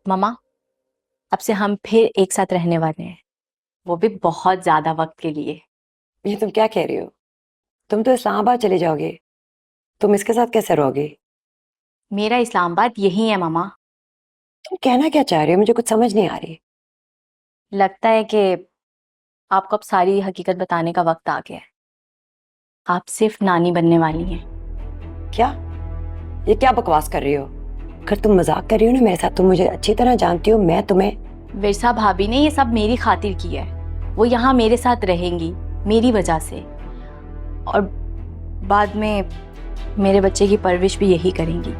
Mama, अब से हम फिर एक साथ रहने वाले हैं, वो भी बहुत ज्यादा वक्त के लिए। ये तुम क्या कह रही हो? तुम तो इस्लामाबाद चले जाओगे। तुम इसके साथ कैसे रहोगे? मेरा इस्लामाबाद यही है ममा। तुम कहना क्या चाह रही हो? मुझे कुछ समझ नहीं आ रही। लगता है कि आपको अब सारी हकीकत बताने का वक्त आ गया है। आप सिर्फ नानी बनने वाली हैं। क्या? ये क्या बकवास कर रही हो? अगर तुम मजाक कर रही हो ना मेरे साथ, तुम मुझे अच्छी तरह जानती हो। मैं तुम्हें विरसा भाभी ने ये सब मेरी खातिर की है। वो यहाँ मेरे साथ रहेंगी मेरी वजह से, और बाद में मेरे बच्चे की परवरिश भी यही करेंगी।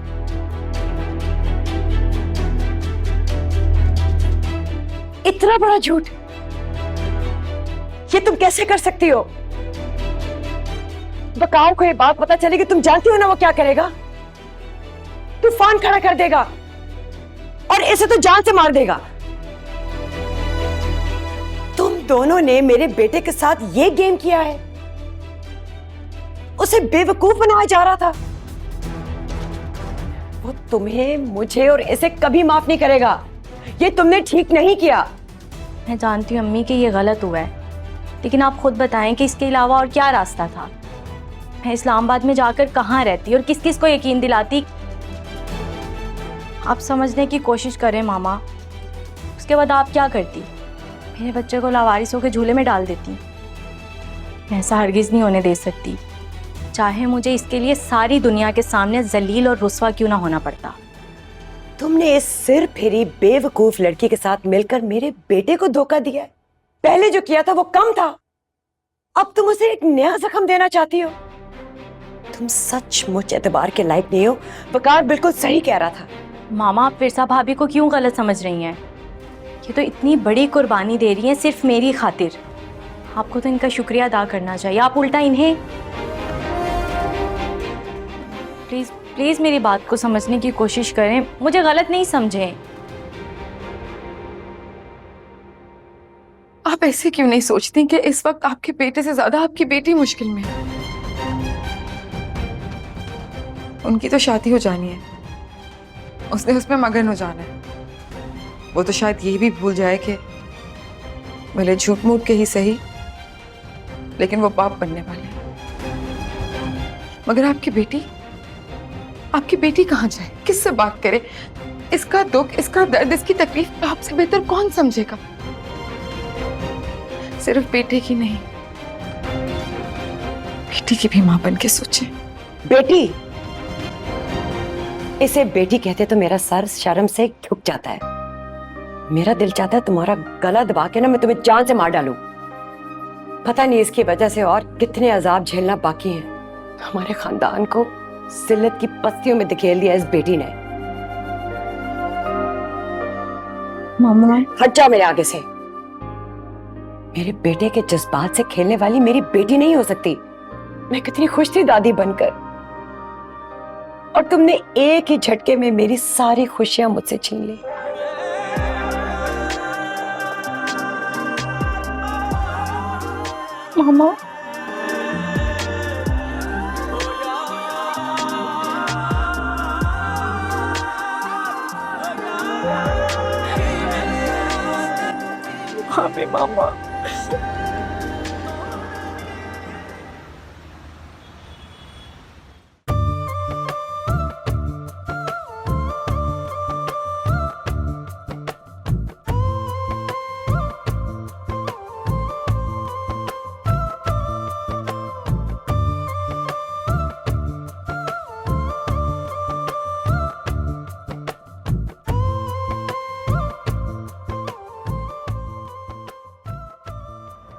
इतना बड़ा झूठ ये तुम कैसे कर सकती हो? बकाओ को ये बात पता चलेगी, तुम जानती हो ना वो क्या करेगा? तूफान खड़ा कर देगा और इसे तो जान से मार देगा। तुम दोनों ने मेरे बेटे के साथ ये गेम किया है। उसे बेवकूफ बनाया जा रहा था। वो तुम्हें, मुझे और इसे कभी माफ नहीं करेगा। ये तुमने ठीक नहीं किया। मैं जानती हूँ अम्मी कि ये गलत हुआ है, लेकिन आप खुद बताएं कि इसके अलावा और क्या रास्ता था। मैं इस्लामाबाद में जाकर कहाँ रहती और किस किस को यकीन दिलाती। आप समझने की कोशिश करें मामा। उसके बाद आप क्या करती? मेरे बच्चे को लावारिस होकर झूले में डाल देती। मैं ऐसा हरगिज नहीं होने दे सकती, चाहे मुझे इसके लिए सारी दुनिया के सामने जलील और रुस्वा क्यों ना होना पड़ता। तुमने इस सिर फेरी बेवकूफ लड़की के साथ मिलकर मेरे बेटे को धोखा दिया है। पहले जो किया था वो कम था, अब तुम उसे एक नया जख्म देना चाहती हो। तुम सचमुच एतबार के लायक नहीं हो। वकार बिल्कुल सही कह रहा था। मामा, आप विरसा भाभी को क्यों गलत समझ रही हैं? ये तो इतनी बड़ी कुर्बानी दे रही हैं सिर्फ मेरी खातिर। आपको तो इनका शुक्रिया अदा करना चाहिए, आप उल्टा इन्हें। प्लीज प्लीज मेरी बात को समझने की कोशिश करें, मुझे गलत नहीं समझें। आप ऐसे क्यों नहीं सोचती कि इस वक्त आपके बेटे से ज्यादा आपकी बेटी मुश्किल में है? उनकी तो शादी हो जानी है, उसने उसमें मगन हो जाना है। वो तो शायद ये भी भूल जाए कि भले झूठ मूठ के ही सही, लेकिन वो बाप बनने वाले हैं। मगर आपकी बेटी कहाँ जाए, किससे बात करे? इसका दुख, इसका दर्द, इसकी तकलीफ आपसे बेहतर कौन समझेगा? सिर्फ बेटे की नहीं, बेटी की भी मां बन के सोचे। बेटी? इसे बेटी कहते तो मेरा सर शर्म से झुक जाता है। मेरा दिल चाहता है तुम्हारा गला दबा के ना मैं तुम्हें जान से मार डालूं। पता नहीं इसकी वजह से और कितने अजाब झेलना बाकी हैं। हमारे खानदान को जिल्लत की पस्तियों में धकेल दिया इस बेटी ने। मामा, हट जाओ मेरे आगे से। मेरे बेटे के जज्बात से खेलने वाली मेरी बेटी नहीं हो सकती। मैं कितनी खुश थी दादी बनकर, और तुमने एक ही झटके में मेरी सारी खुशियां मुझसे छीन ली। मामा, हमें मामा,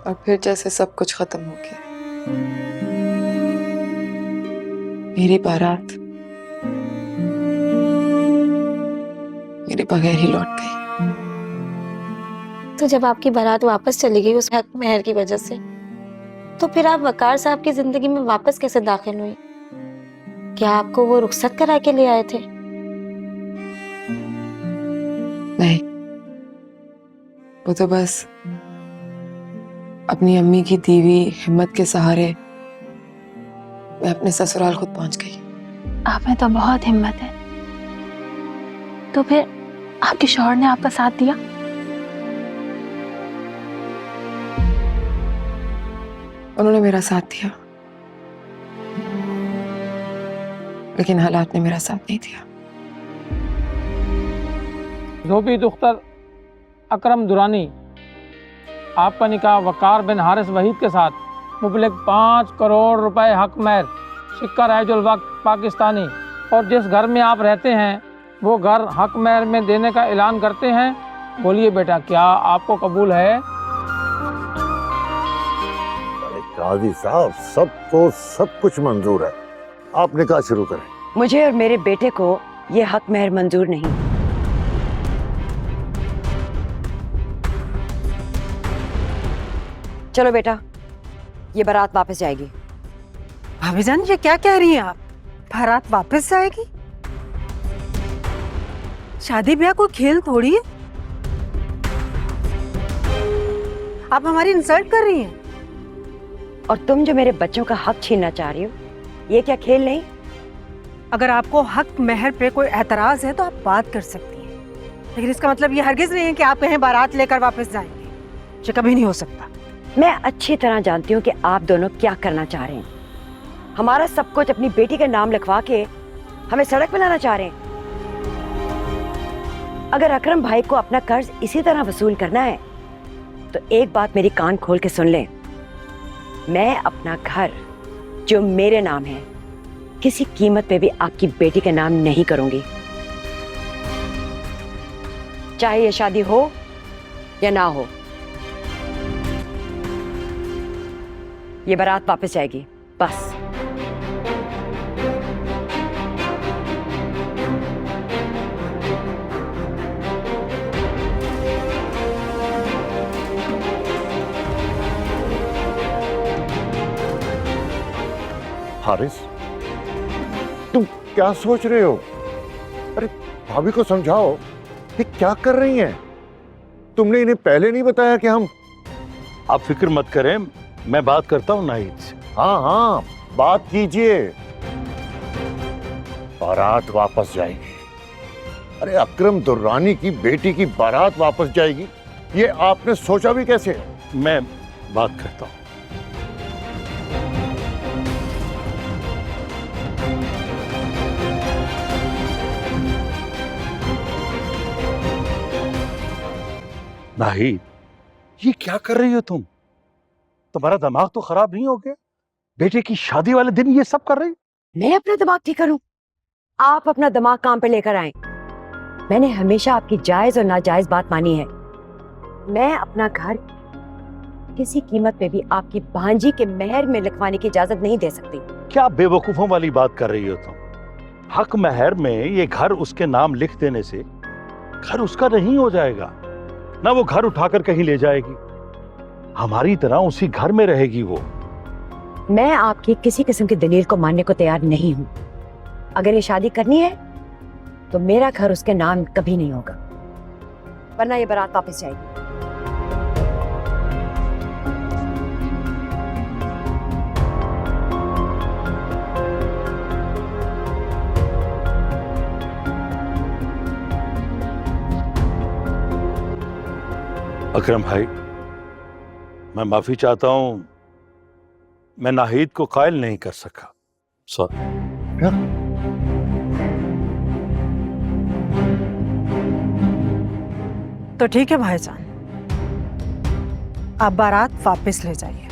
और फिर जैसे सब कुछ खत्म हो गया। मेरी बारात मेरे बगैर ही लौट गई। तो जब आपकी बारात वापस चली गई उस हक मेहर की वजह से, तो फिर आप वकार साहब की जिंदगी में वापस कैसे दाखिल हुई? क्या आपको वो रुखसत करा के ले आए थे? नहीं, वो तो बस अपनी अम्मी की दी हुई हिम्मत के सहारे मैं अपने ससुराल खुद पहुंच गई। आप में तो बहुत हिम्मत है। तो फिर आपके शौहर ने आपका साथ दिया? उन्होंने मेरा साथ दिया, लेकिन हालात ने मेरा साथ नहीं दिया। धोबी दुख्तर अकरम दुरानी, आपका निकाह वकार बिन हारिस वहीद के साथ मुबलिग 5 करोड़ रुपए हक महर, सिक्का राइजुल वक्त पाकिस्तानी, और जिस घर में आप रहते हैं वो घर हक महर में देने का ऐलान करते हैं। बोलिए बेटा, क्या आपको कबूल है? अरे काजी साहब, सबको सब कुछ मंजूर है, आप निकाह शुरू करें। मुझे और मेरे बेटे को ये हक महर मंजूर नहीं। चलो बेटा, ये बारात वापस जाएगी। भाभीजान, ये क्या कह रही हैं आप? बारात वापस जाएगी? शादी ब्याह कोई खेल थोड़ी है। आप हमारी इंसल्ट कर रही हैं। और तुम जो मेरे बच्चों का हक छीनना चाह रही हो, ये क्या खेल नहीं? अगर आपको हक महर पे कोई एतराज है तो आप बात कर सकती हैं, लेकिन इसका मतलब ये हरगिज नहीं है कि आप कहीं बारात लेकर वापस जाएंगे। ये कभी नहीं हो सकता। मैं अच्छी तरह जानती हूँ कि आप दोनों क्या करना चाह रहे हैं। हमारा सब कुछ अपनी बेटी के नाम लिखवा के हमें सड़क पे लाना चाह रहे हैं। अगर अकरम भाई को अपना कर्ज इसी तरह वसूल करना है तो एक बात मेरी कान खोल के सुन लें। मैं अपना घर जो मेरे नाम है किसी कीमत पे भी आपकी बेटी के नाम नहीं करूंगी, चाहे ये शादी हो या ना हो। ये बारात वापस जाएगी, बस। हारिस, तुम क्या सोच रहे हो? अरे भाभी को समझाओ, ये क्या कर रही हैं? तुमने इन्हें पहले नहीं बताया कि हम... आप फिक्र मत करें, मैं बात करता हूँ नाहिद से। हाँ हाँ, बात कीजिए। बारात वापस जाएगी। अरे अकरम दुर्रानी की बेटी की बारात वापस जाएगी, ये आपने सोचा भी कैसे? मैं बात करता हूँ। नाहिद, ये क्या कर रही हो तुम? तुम्हारा दिमाग तो खराब नहीं हो गया? बेटे की शादी वाले दिन ये सब कर रही? मैं अपना दिमाग ठीक करूं? आप अपना दिमाग काम पे लेकर आए। मैंने हमेशा आपकी जायज और नाजायज बात मानी है। मैं अपना घर किसी कीमत पे भी आपकी भांजी के महर में लिखवाने की इजाजत नहीं दे सकती। क्या बेवकूफों वाली बात कर रही हो तुम? हक महर में ये घर उसके नाम लिख देने से घर उसका नहीं हो जाएगा ना, वो घर उठाकर कहीं ले जाएगी। हमारी तरह उसी घर में रहेगी वो। मैं आपकी किसी किस्म की दलील को मानने को तैयार नहीं हूं। अगर ये शादी करनी है तो मेरा घर उसके नाम कभी नहीं होगा, वरना ये बारात वापस जाएगी। अकरम भाई, मैं माफी चाहता हूं, मैं नाहिद को कायल नहीं कर सका। सॉरी। तो ठीक है भाईजान, आप बारात वापस ले जाइए।